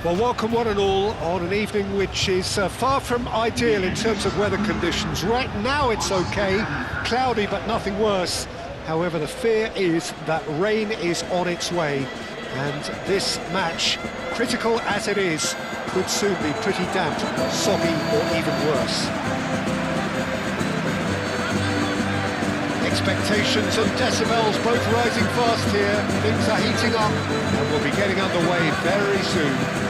Well, welcome one and all on an evening which is far from ideal in terms of weather conditions. Right now it's okay, cloudy but nothing worse. However, the fear is that rain is on its way, and this match, critical as it is, could soon be pretty damp, soggy or even worse. Expectations and decibels both rising fast here. Things are heating up and we'll be getting underway very soon.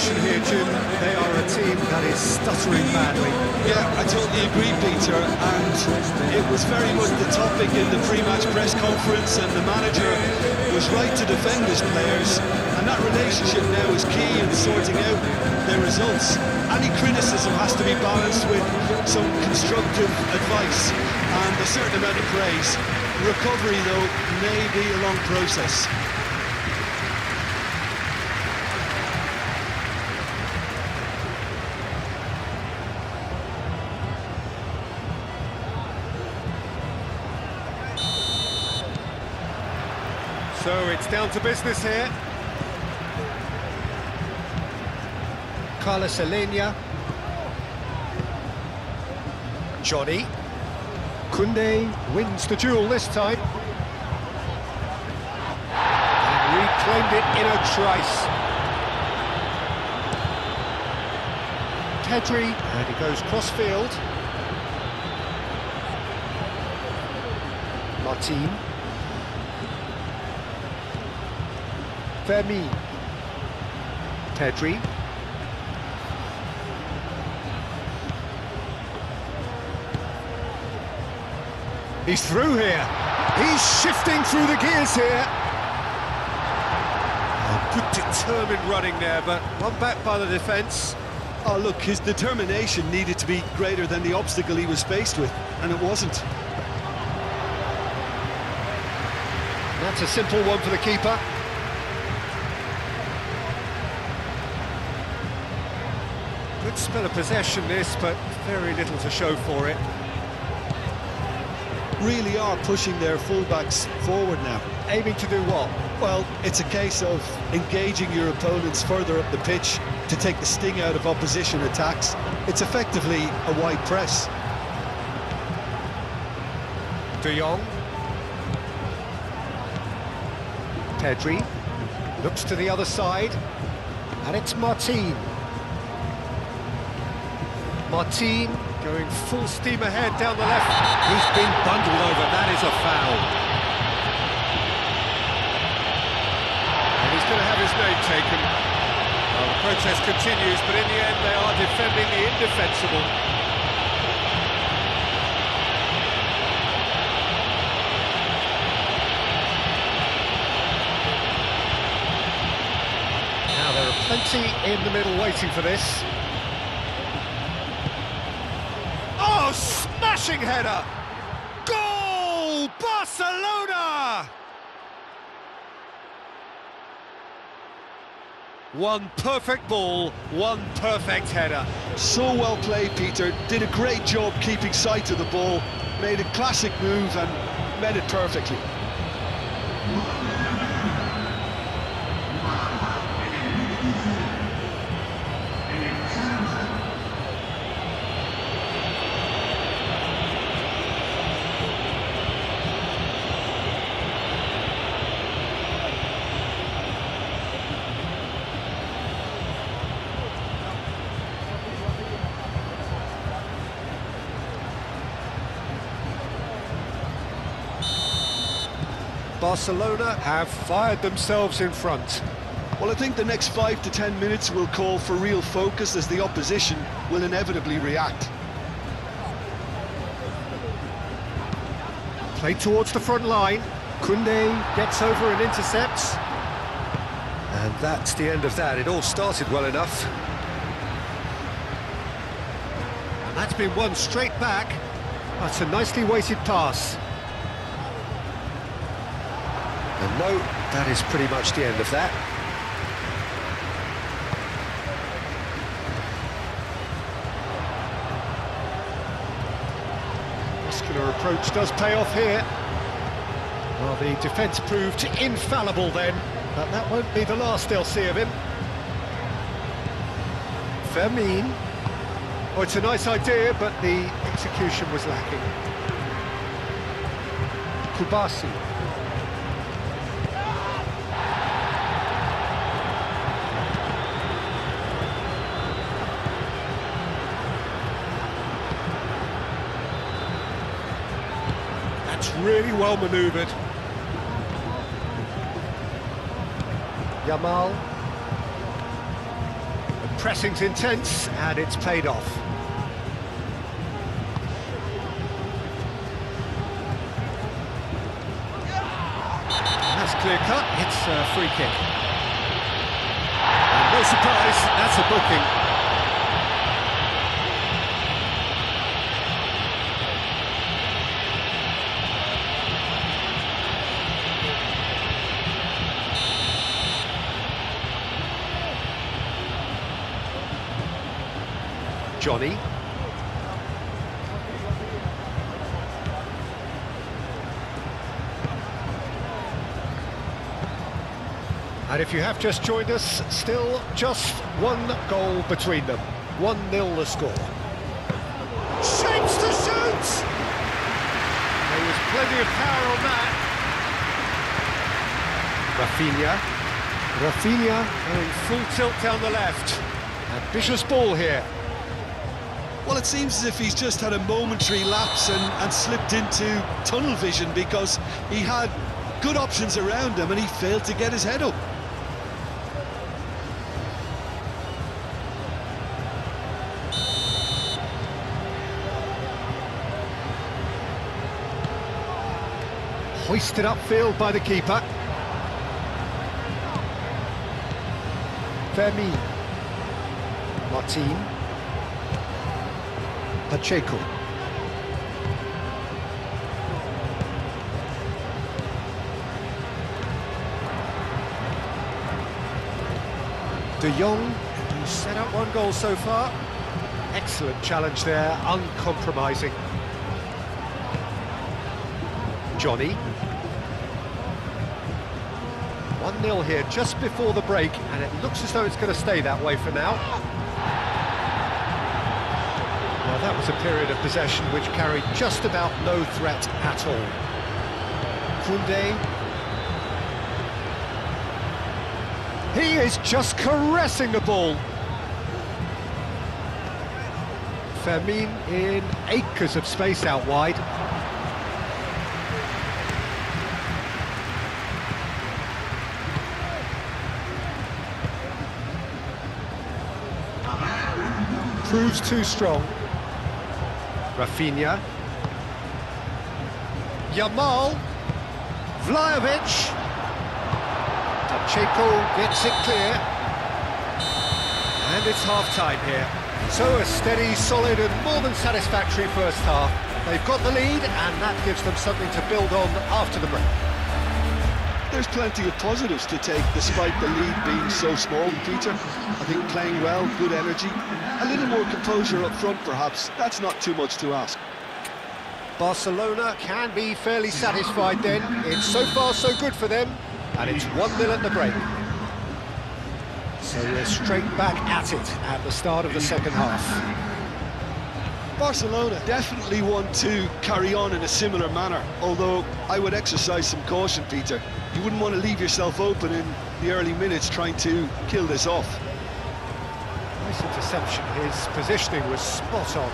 Here, Jim, they are a team that is stuttering badly. Yeah, I totally agree, Peter, and it was very much the topic in the pre-match press conference, and the manager was right to defend his players, and that relationship now is key in sorting out their results. Any criticism has to be balanced with some constructive advice and a certain amount of praise. Recovery, though, may be a long process. So it's down to business here. Carlos Alenia. Johnny. Koundé wins the duel this time. And reclaimed it in a trice. Pedri, and he goes cross-field. Martin. Fermi. Pedri. He's through here. He's shifting through the gears here. Oh, good determined running there, but one back by the defence. Oh, look, his determination needed to be greater than the obstacle he was faced with, and it wasn't. That's a simple one for the keeper. Good spell of possession this, but very little to show for it. Really are pushing their fullbacks forward now. Aiming to do what? Well, it's a case of engaging your opponents further up the pitch to take the sting out of opposition attacks. It's effectively a wide press. De Jong. Pedri. Looks to the other side. And it's Martin. Martin going full steam ahead down the left. He's been bundled over, that is a foul. And he's going to have his name taken. Well, the protest continues, but in the end they are defending the indefensible. Now there are plenty in the middle waiting for this. Oh, smashing header! Goal! Barcelona! One perfect ball, one perfect header. So well played, Peter. Did a great job keeping sight of the ball, made a classic move and met it perfectly. Barcelona have fired themselves in front. Well, I think the next 5 to 10 minutes will call for real focus, as the opposition will inevitably react. Play towards the front line. Koundé gets over and intercepts. And that's the end of that. It all started well enough. And That's been won straight back. That's a nicely weighted pass. And no, that is pretty much the end of that. Muscular approach does pay off here. Well, the defence proved infallible then, but that won't be the last they'll see of him. Fermin. Oh, it's a nice idea, but the execution was lacking. Kubasi. That's really well manoeuvred. Yamal. The pressing's intense, and it's paid off. Clear cut, it's a free kick. And no surprise, that's a booking. Johnny. And if you have just joined us, still just one goal between them. 1-0 the score. Shapes to shoot! There was plenty of power on that. Rafinha going full tilt down the left. Ambitious ball here. Well, it seems as if he's just had a momentary lapse and slipped into tunnel vision, because he had good options around him and he failed to get his head up. Hoisted upfield by the keeper. Fermin. Martin. Pacheco. De Jong, who's set up one goal so far. Excellent challenge there, uncompromising. Johnny. 1-0 here just before the break, and it looks as though it's going to stay that way for now. Well, that was a period of possession which carried just about no threat at all. Koundé. He is just caressing the ball. Fermin in acres of space out wide. Proves too strong. Rafinha. Yamal. Vlahovic. Pacheco gets it clear. And it's half-time here. So a steady, solid and more than satisfactory first half. They've got the lead, and that gives them something to build on after the break. There's plenty of positives to take despite the lead being so small, Peter. I think playing well, good energy, a little more composure up front perhaps. That's not too much to ask. Barcelona can be fairly satisfied then. It's so far so good for them, and it's 1-0 at the break. So we're straight back at it at the start of the second half. Barcelona definitely want to carry on in a similar manner, although I would exercise some caution, Peter. You wouldn't want to leave yourself open in the early minutes trying to kill this off. Nice interception. His positioning was spot on.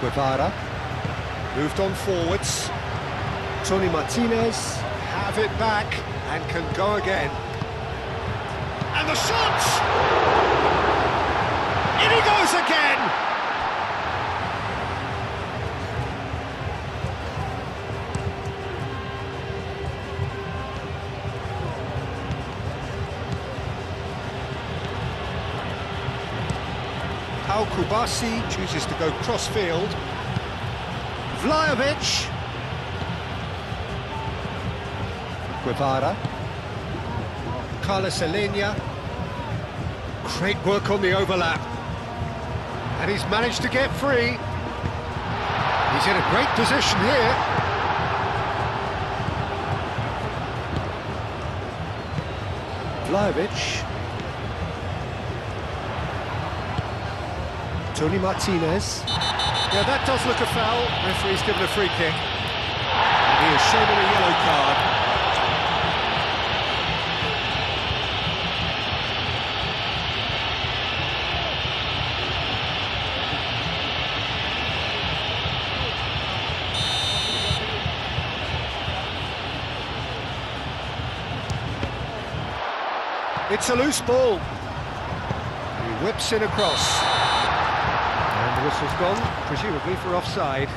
Guevara moved on forwards. Tony Martinez have it back and can go again. And the shot! In he goes again! Pau Kubasi chooses to go cross-field. Vlahovic. Guevara. Carlos Alenia. Great work on the overlap. And he's managed to get free. He's in a great position here. Vlahovic. Tony Martinez. Yeah, that does look a foul. Referee's given a free kick. And he is shown a yellow card. It's a loose ball. He whips it across. And the whistle's gone, presumably for offside.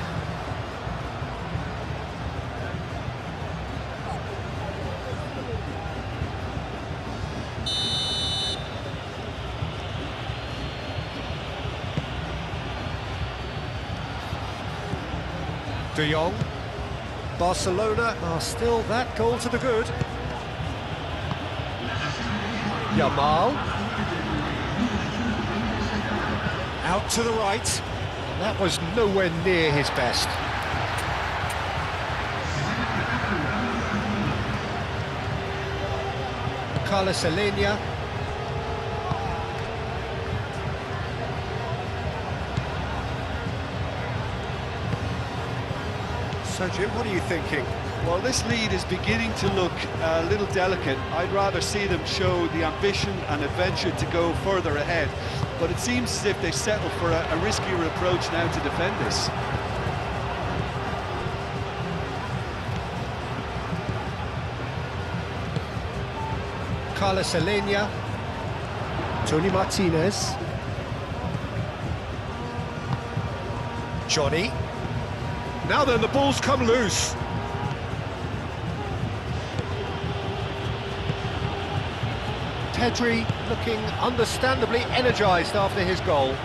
De Jong. Barcelona are still that goal to the good. Yamal. Out to the right. That was nowhere near his best. Carlos Alenia. So Jim, what are you thinking? Well, this lead is beginning to look a little delicate. I'd rather see them show the ambition and adventure to go further ahead. But it seems as if they settle for a riskier approach now to defend this. Carlos Alenia. Tony Martinez. Johnny. Now then, the ball's come loose. Pedri looking understandably energised after his goal.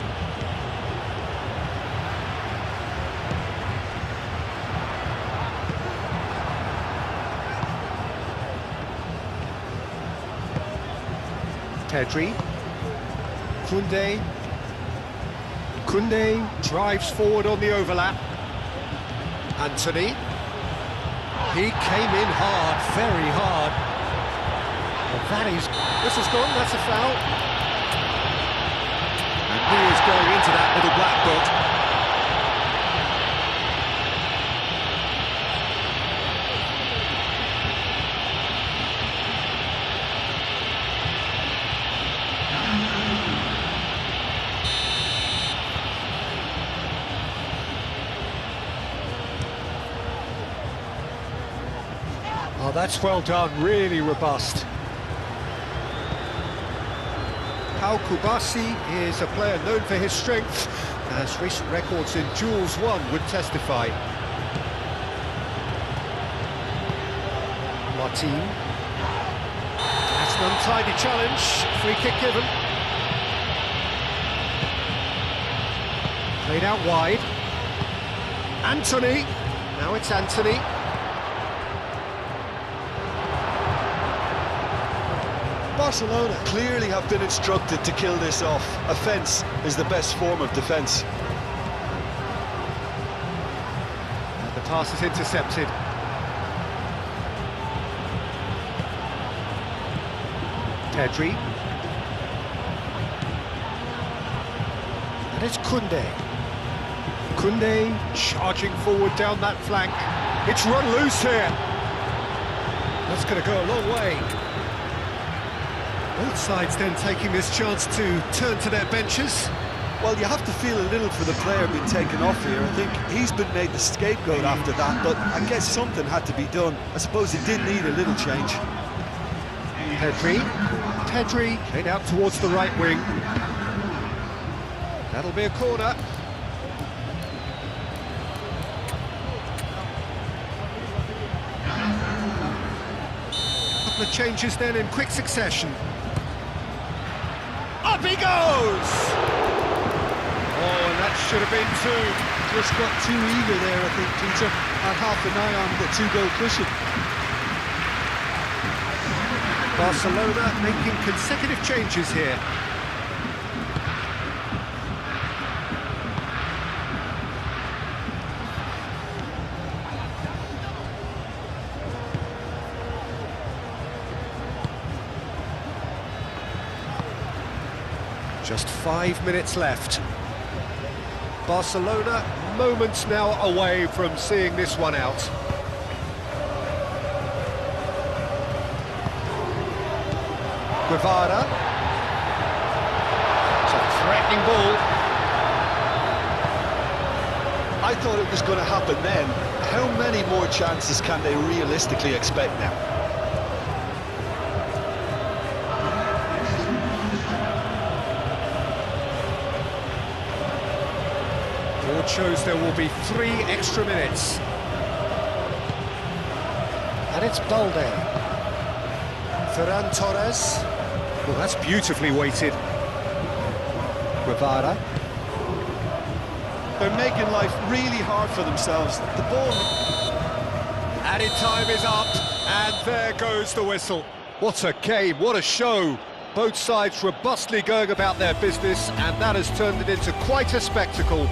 Pedri. Koundé. Koundé drives forward on the overlap. Anthony. He came in hard, very hard. Well, that is... This is gone, that's a foul. And he is going into that little black book. Oh, that's well done, really robust. Pau Kubasi is a player known for his strength, as recent records in duels won would testify. Martin. That's an untidy challenge, free kick given. Played out wide. Anthony. Now it's Anthony. Barcelona clearly have been instructed to kill this off. Offence is the best form of defence. And the pass is intercepted. Pedri. And it's Koundé. Koundé charging forward down that flank. It's run loose here. That's going to go a long way. Both sides then taking this chance to turn to their benches. Well, you have to feel a little for the player being taken off here. I think he's been made the scapegoat after that, but I guess something had to be done. I suppose he did need a little change. Pedri played out towards the right wing. That'll be a corner. Couple of changes then in quick succession. Up he goes! should have been two. Just got too eager there, I think, Peter. Had half an eye on the two-goal cushion. Barcelona making consecutive changes here. Just 5 minutes left. Barcelona moments now away from seeing this one out. Guevara. It's a threatening ball. I thought it was going to happen then. How many more chances can they realistically expect now? Board shows there will be 3 extra minutes. And it's Balde. Ferran Torres. Well, that's beautifully weighted. Guevara. They're making life really hard for themselves. The ball... Added time is up, and there goes the whistle. What a game, what a show. Both sides robustly going about their business, and that has turned it into quite a spectacle.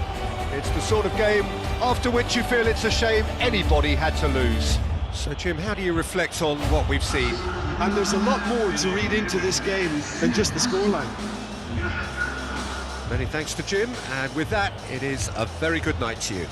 It's the sort of game after which you feel it's a shame anybody had to lose. So, Jim, how do you reflect on what we've seen? And there's a lot more to read into this game than just the scoreline. Many thanks to Jim, and with that, it is a very good night to you.